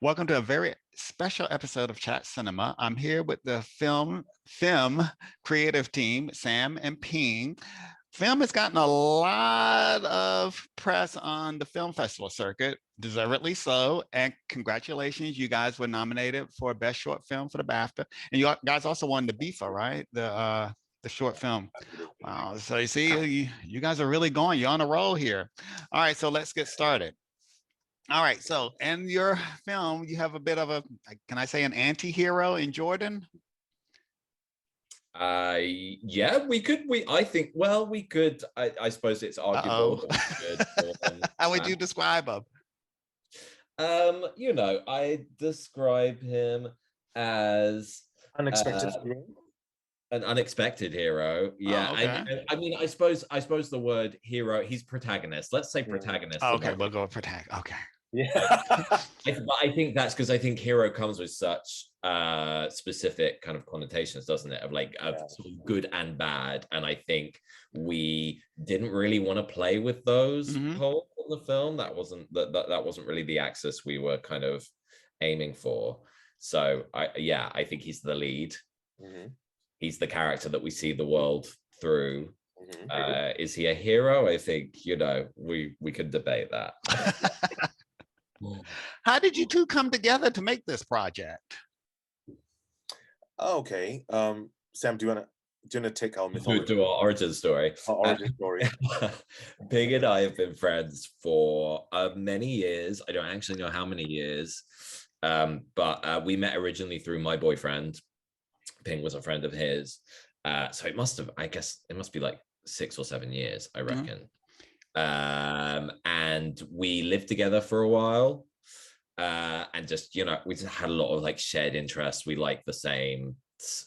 Welcome to a very special episode of Chat Cinema. I'm here with the FEMME creative team, Sam and Ping. Film has gotten a lot of press on the film festival circuit, deservedly so. And congratulations, you guys were nominated for Best Short Film for the BAFTA. And you guys also won the BIFA, right? The short film. Wow. So you see, you guys are really going. You're on a roll here. All right, so let's get started. All right, so in your film, you have a bit of a, can I say, an anti-hero in Jordan? Yeah, I think, well, we could. I suppose it's arguable Uh-oh. that we could call him. How would you describe him? I describe him as Unexpected uh, hero. an unexpected hero. Yeah, Oh, okay. I suppose the word hero. He's protagonist. Let's say protagonist. Oh, okay, we'll go with protagonist. Okay. Yeah. I think that's because I think hero comes with such specific kind of connotations, doesn't it? Of like sort of good and bad. And I think we didn't really want to play with those poles in the film. That wasn't really the axis we were kind of aiming for. So I think he's the lead. He's the character that we see the world through. Is he a hero? I think, we could debate that. How did you two come together to make this project? Okay. Sam, do you wanna take our mythology? Do our origin story. Our origin story. Ping and I have been friends for many years. I don't actually know how many years, but we met originally through my boyfriend. Ping was a friend of his, so I guess it must be like 6 or 7 years, I reckon. And we lived together for a while, and just we just had a lot of like shared interests. We like the same,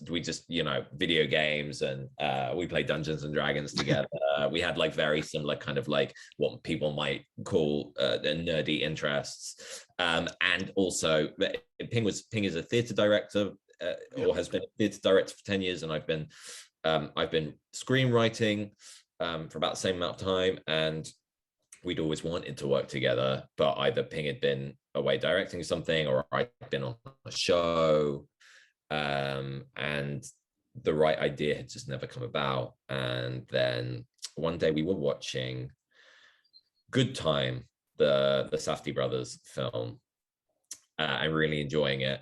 we just video games, and we played Dungeons and Dragons together. We had like very similar kind of like what people might call nerdy interests, and also Ping is a theater director, or has been a theater director for 10 years, and I've been screenwriting for about the same amount of time, and we'd always wanted to work together, but either Ping had been away directing something or I'd been on a show, and the right idea had just never come about. And then one day we were watching Good Time, the Safdie brothers film, and really enjoying it.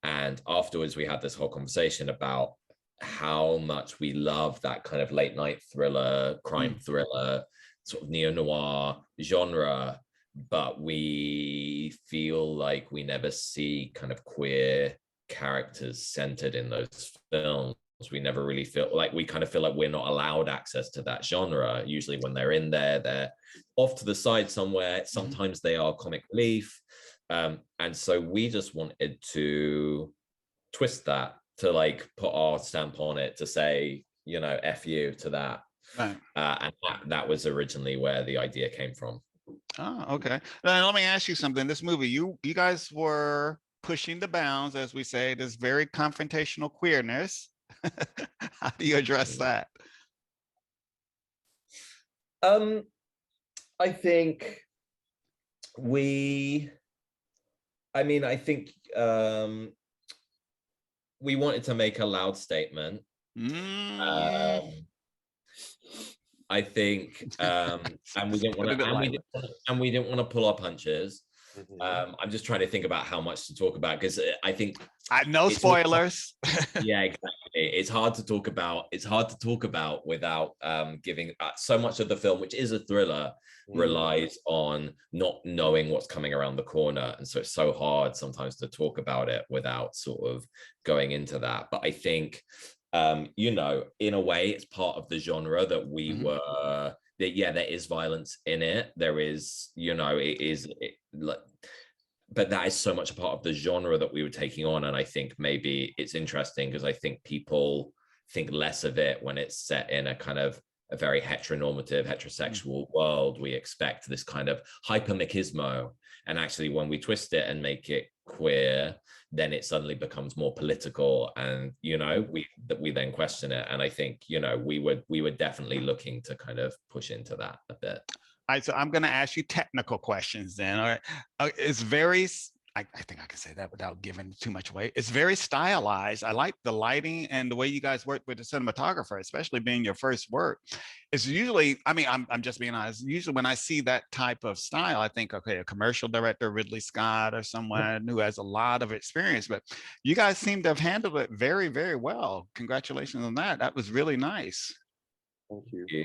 And afterwards we had this whole conversation about how much we love that kind of late night thriller, crime thriller, sort of neo-noir genre, but we feel like we never see kind of queer characters centered in those films. We never really feel like, we kind of feel like we're not allowed access to that genre. Usually when they're in there, they're off to the side somewhere. Sometimes they are comic relief. And so we just wanted to twist that, to like put our stamp on it, to say, F you to that. Right. And that was originally where the idea came from. Oh, okay. Then let me ask you something. This movie, you guys were pushing the bounds, as we say, this very confrontational queerness. How do you address that? I think we wanted to make a loud statement. I think, and we didn't want to pull our punches. I'm just trying to think about how much to talk about, because I think no spoilers. Yeah, exactly. It's hard to talk about without giving so much of the film, which is a thriller, relies on not knowing what's coming around the corner, and so it's so hard sometimes to talk about it without sort of going into that. But I think in a way it's part of the genre that we were, that there is violence in it, there is, but that is so much a part of the genre that we were taking on. And I think maybe it's interesting because I think people think less of it when it's set in a kind of a very heteronormative, heterosexual world. We expect this kind of hyper machismo, and actually when we twist it and make it queer, then it suddenly becomes more political, and we then question it. And I think we were definitely looking to kind of push into that a bit. All right, so I'm going to ask you technical questions then. All right, it's very I think I can say that without giving too much away. It's very stylized. I like the lighting and the way you guys work with the cinematographer, especially being your first work. It's usually, I mean, I'm just being honest. Usually when I see that type of style, I think, okay, a commercial director, Ridley Scott, or someone who has a lot of experience. But you guys seem to have handled it very, very well. Congratulations on that. That was really nice. Thank you. Yeah.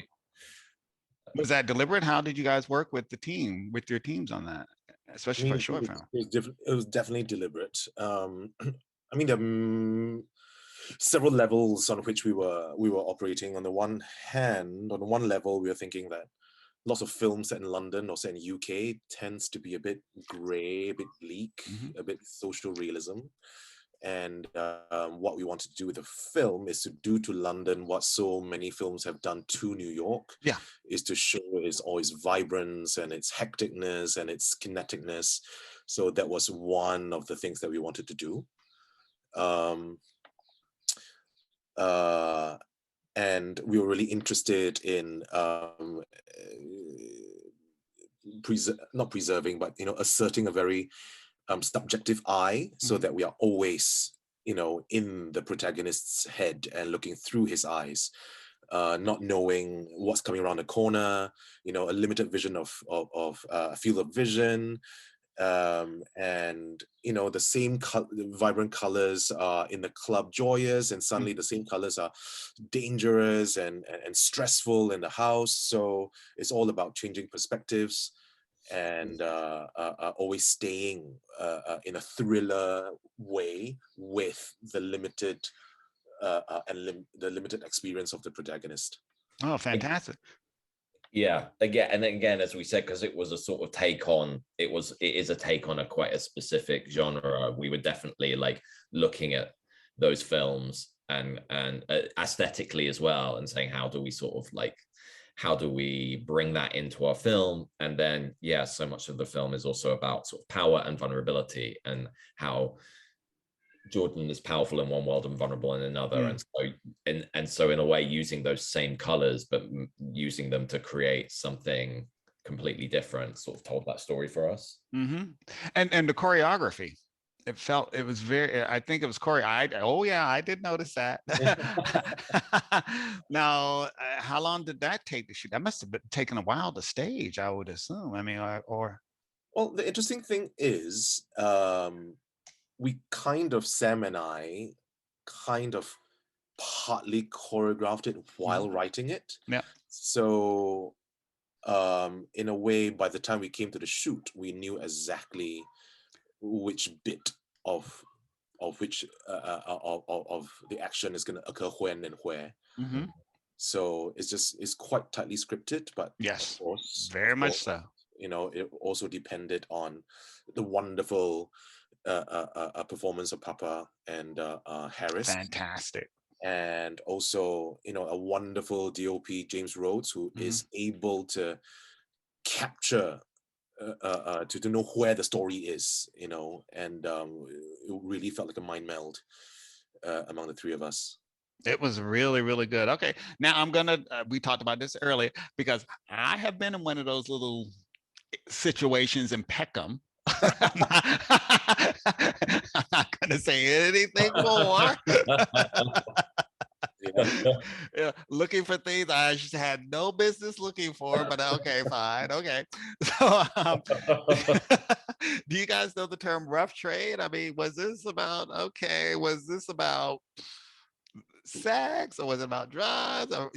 Was that deliberate? How did you guys work with the team, with your teams on that, I especially for a mean, short film? it was definitely deliberate. I mean, there are several levels on which we were operating. On the one hand, on one level, we were thinking that lots of films set in London or set in UK tends to be a bit grey, a bit bleak, a bit social realism. And what we wanted to do with the film is to do to London what so many films have done to New York. Yeah. Is to show its vibrance and its hecticness and its kineticness. So that was one of the things that we wanted to do. And we were really interested in not preserving, but asserting a very subjective eye, so that we are always in the protagonist's head and looking through his eyes, not knowing what's coming around the corner, a limited vision of field of vision, and the same vibrant colors are in the club joyous, and suddenly the same colors are dangerous and stressful in the house. So it's all about changing perspectives and always staying in a thriller way with the limited the limited experience of the protagonist. Oh, fantastic. Yeah, again, as we said, because it was a sort of take on, it is a take on a quite a specific genre. We were definitely like looking at those films and aesthetically as well, and saying, how do we bring that into our film? And then, yeah, so much of the film is also about sort of power and vulnerability, and how Jordan is powerful in one world and vulnerable in another. And so in a way, using those same colors, but using them to create something completely different, sort of told that story for us. And the choreography, it was very, I think it was I did notice that. Now, how long did that take to shoot? That must have been taken a while to stage, I would assume. I mean, or well, the interesting thing is, we Sam and I kind of partly choreographed it while writing it. Yeah. So in a way, by the time we came to the shoot, we knew exactly which bit of which of the action is going to occur when and where. So it's quite tightly scripted, but yes, of course, very much so. It also depended on the wonderful performance of Papa and Harris. Fantastic. And also, a wonderful DOP, James Rhodes, who is able to capture to know where the story is, and it really felt like a mind meld among the three of us. It was really, really good. Okay, now we talked about this earlier, because I have been in one of those little situations in Peckham. I'm not going to say anything more. Yeah, looking for things I just had no business looking for, but okay, fine, okay. So, do you guys know the term rough trade? I mean, was this about sex, or was it about drugs? Or,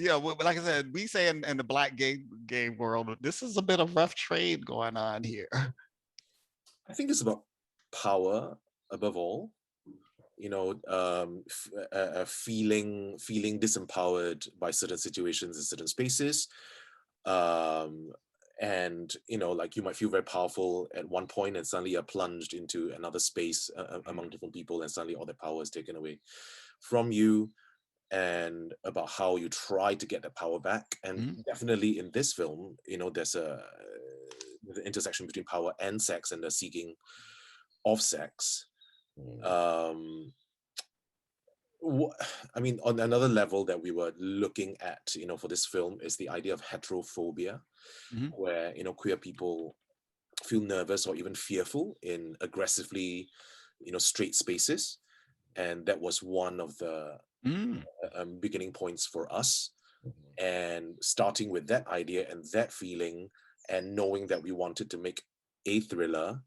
like I said, we say in the black gay world, this is a bit of rough trade going on here. I think it's about power above all. Feeling disempowered by certain situations in certain spaces, and like you might feel very powerful at one point, and suddenly you're plunged into another space among different people, and suddenly all the power is taken away from you, and about how you try to get the power back. And definitely in this film, there's the intersection between power and sex, and the seeking of sex. I mean, on another level that we were looking at, for this film, is the idea of heterophobia, where queer people feel nervous or even fearful in aggressively, straight spaces. And that was one of the beginning points for us. And starting with that idea and that feeling, and knowing that we wanted to make a thriller,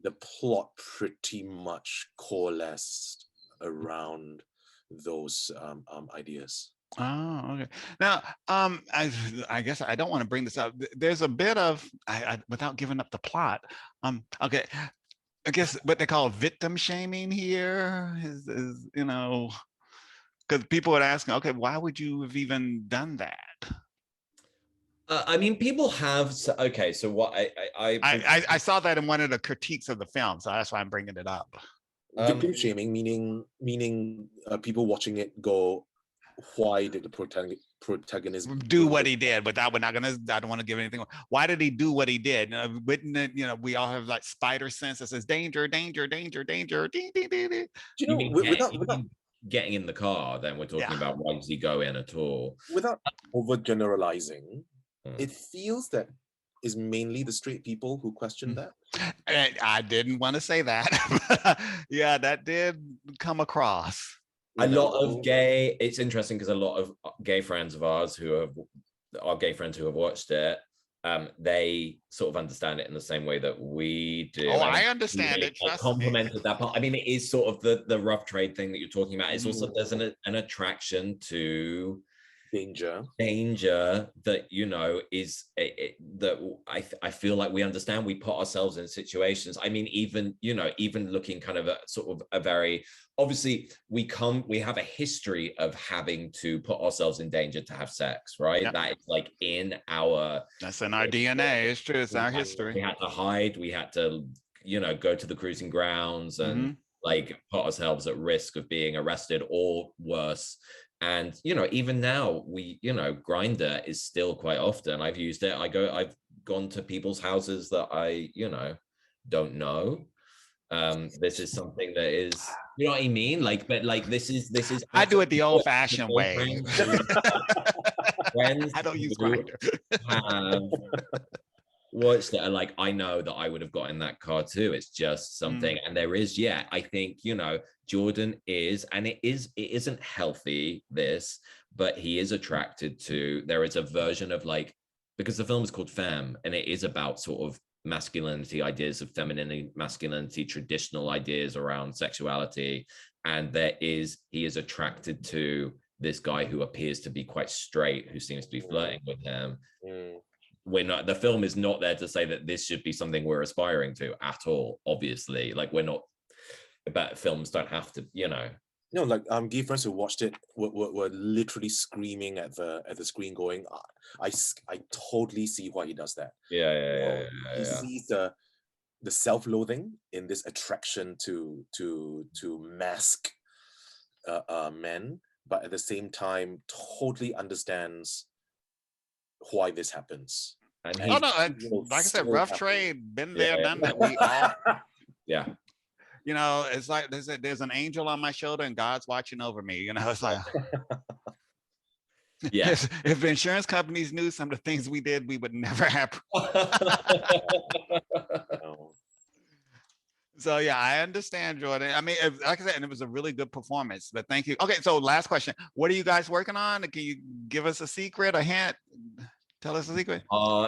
the plot pretty much coalesced around those ideas. Oh, okay. Now, I guess I don't want to bring this up. There's a bit of, without giving up the plot. Okay, I guess what they call victim shaming here is because people would ask, okay, why would you have even done that? I mean, people have. Okay, so what I saw that in one of the critiques of the film, so that's why I'm bringing it up. Victim shaming, meaning people watching it go, why did the protagonist do what he did? But we're not gonna. I don't want to give anything. Why did he do what he did? Wouldn't it, we all have like spider sense that says danger, danger, danger, danger. Ding, ding, ding, ding. You mean without getting in the car? Then we're talking about why does he go in at all? Without overgeneralizing, it feels that is mainly the straight people who question that. I didn't want to say that. Yeah, that did come across. A lot of gay. It's interesting because a lot of gay friends of ours who have watched it, they sort of understand it in the same way that we do. Oh, I understand really it. Trust complimented that part. I mean, it is sort of the rough trade thing that you're talking about. It's also there's an attraction to danger that is that I feel like we understand. We put ourselves in situations. I mean, even looking kind of at sort of a very obviously we have a history of having to put ourselves in danger to have sex, right? Yep. That is like that's in our DNA. It's true. It's our history. We had to hide. We had to go to the cruising grounds and like put ourselves at risk of being arrested or worse. And even now we Grindr is still quite often. I've used it. I've gone to people's houses that I don't know. This is something that is, you know what I mean? Like, but like this is I do it the old-fashioned way. Friends I don't use Grindr. Watched it and like I know that I would have got in that car too. It's just something, and there is, I think Jordan is, and it isn't healthy, this, but he is attracted to. There is a version of like, because the film is called FEMME, and it is about sort of masculinity, ideas of femininity, masculinity, traditional ideas around sexuality, and he is attracted to this guy who appears to be quite straight, who seems to be flirting with him. The film is not there to say that this should be something we're aspiring to at all, obviously. Like we're not, but films don't have to, No, like gay friends who watched it were literally screaming at the screen, going, I totally see why he does that. He sees the self-loathing in this attraction to mask men, but at the same time totally understands why this happens. And like I said, rough trade, been there, done that. We all, it's like there's an angel on my shoulder and God's watching over me. It's like, if insurance companies knew some of the things we did, we would never have. So yeah, I understand, Jordan. I mean, like I said, and it was a really good performance. But thank you. Okay, so last question: what are you guys working on? Can you give us a secret, a hint? Tell us a secret.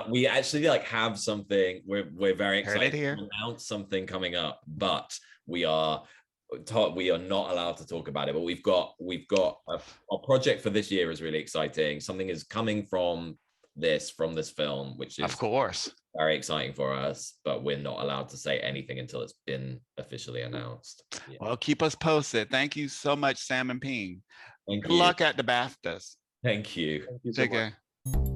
We actually have something. We're very excited to announce something coming up, but we are not allowed to talk about it. But we've got our project for this year is really exciting. Something is coming from this film, which is of course very exciting for us, but we're not allowed to say anything until it's been officially announced. Well, keep us posted. Thank you so much, Sam and Ping. Good luck at the BAFTAs. Thank you. Thank you so Take much. care.